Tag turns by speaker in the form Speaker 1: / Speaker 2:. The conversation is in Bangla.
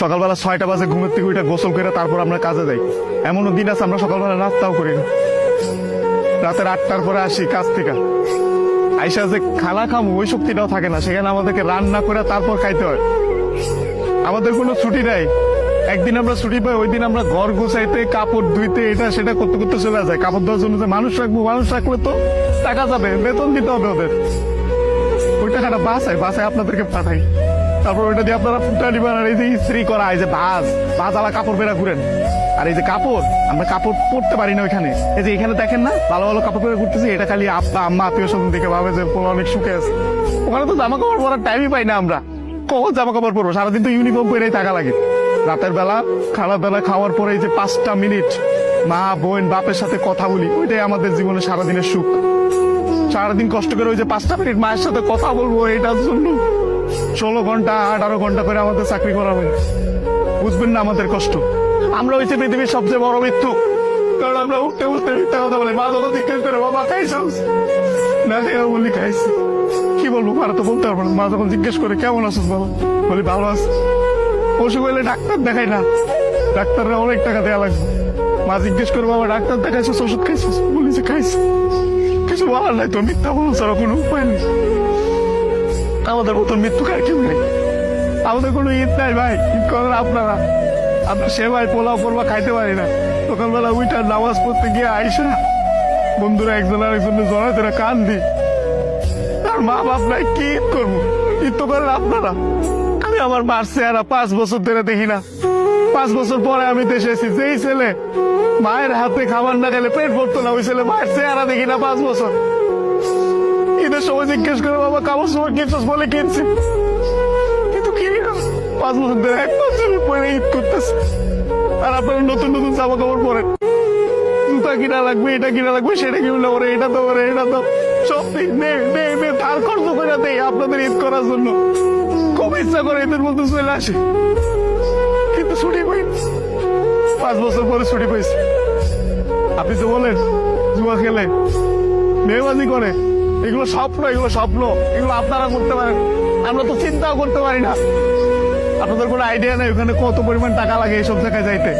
Speaker 1: সকালবেলা 6টা বাজে ঘুমের থেকে উঠে গোসল করে তারপর আমরা কাজে যাই। এমনও দিন আছে আমরা সকালবেলা নাস্তাও করি না। রাতের 8টার পরে আসি কাজ থেকে, আইসা যে খানা খামো ওই শক্তিটাও থাকে না, সেখানে আমাদেরকে রান্না করে তারপর খাইতে হয়। আমাদের কোনো ছুটি নাই। একদিন আমরা ছুটি পাই, ওই দিন আমরা ঘর গোছাইতে, কাপড় ধুইতে, এটা সেটা করতে করতে চলে যায়। কাপড় ধোয়ার জন্য যে মানুষ রাখবো, মানুষ রাখলে তো টাকা যাবে, বেতন দিতে হবে ওদের। ওই টাকাটা বাসায় আপনাদেরকে পাঠাই, তারপর ওইটা দিয়ে আপনারা ফুটা নিবেন। আর এই যে ইস্ত্রি করা, এই যে ভাজালা কাপড় বেরা ঘুরেন, আর এই যে কাপড়, আমরা কাপড় পরতে পারি না ওইখানে। এই যে এখানে দেখেন না ভালো ভালো কাপড় পরে ঘুরতেছি, এটা খালি আব্বা আম্মা আত্মীয় স্বজন দেখে ভাবে যে পোলা অনেক সুখে আছে। ওখানে তো জামা কাপড় পরার টাইমই পাই না আমরা। কখন জামা কাপড় পরবো? সারাদিন তো ইউনিফর্ম পরেই টাকা লাগে। রাতের বেলা বেলা খাওয়ার পরে এই যে 5টা মিনিট মা বোন বাপের সাথে কথা বলি, ওইটাই আমাদের জীবনে সারাদিনের সুখ। সারাদিন কষ্ট করে ওই যে 5টা মিনিট মায়ের সাথে কথা বলবো, এটার জন্য 16 ঘন্টা 18 ঘন্টা করে আমাদের চাকরি করা হয়। বুঝবেন না আমাদের কষ্ট। আমরা হয়েছে পৃথিবীর সবচেয়ে বড় মৃত্যু, কারণ আমরা উঠতে উঠতে মিথ্যা কথা বলি। মা যখন জিজ্ঞেস করে বাবা খাইছ না, বলি খাইছি। কি বলবো, আর তো বলতে পারবো না। মা যখন জিজ্ঞেস করে কেমন আছিস বাবা, বলি ভালো আছি। অসুখ হইলে ডাক্তার দেখাই না, ডাক্তাররা অনেক টাকা দেওয়া লাগবে। মা জিজ্ঞেস করে বাবা ডাক্তার দেখাইছিস, ওষুধ খাইছিস, বলি যে খাইছি। কিছু বলার নাই তো, মিথ্যা বলো ছাড়া কোনো উপায় নেই। আমাদের মতো মৃত্যু কার কেউ নেই। আমাদের কোনো ঈদ নাই ভাই, ঈদ করেন আপনারা। আমরা সেবাই পোলাও পরবা খাইতে পারি না। সকালবেলা উইটার নামাজ পড়তে গিয়ে আইসা বন্ধুরা একজন আরেকজনের জড়াতে কান দিই। তার মা বাপ নাই, কি ঈদ করবো? ঈদ তো করেন আপনারা। আমি আমার মার চেহারা 5 বছর ধরে দেখি না। 5 বছর পরে আমি দেশে এসেছি। যেই ছেলে মায়ের হাতে খাবার না খেলে পেট ভরতো না, ওই ছেলে মায়ের চেহারা দেখি না 5 বছর। ঈদের সময় জিজ্ঞেস করে বাবা কাপড় সময় কিনছিস, বলে কিনছি, কিন্তু কিনি না। 5 বছর ধরে 1 বছর পরে ঈদ করতেছে। আর আপনারা নতুন নতুন জামা কাপড় পরেন, জুতা কিনা লাগবে, এটা কিনা লাগবে, সেটা কিনলে ওরে এটা তো ওরে এটা তো সব ধার খরচ করে দেয় আপনাদের ঈদ করার জন্য। খুব ইচ্ছা করে ঈদের মধ্যে চলে আসে, কিন্তু ছুটি পাই। 5 বছর পরে ছুটি পাইছে। আপনি তো বলেন জুয়া খেলে, মেয়েবাজি করে, এগুলো স্বপ্ন, এগুলো স্বপ্ন, এগুলো আপনারা করতে পারেন, আমরা তো চিন্তাও করতে পারি না। আপনাদের কোনো আইডিয়া নেই ওখানে কত পরিমাণ টাকা লাগে এইসব জায়গায় যাইতে।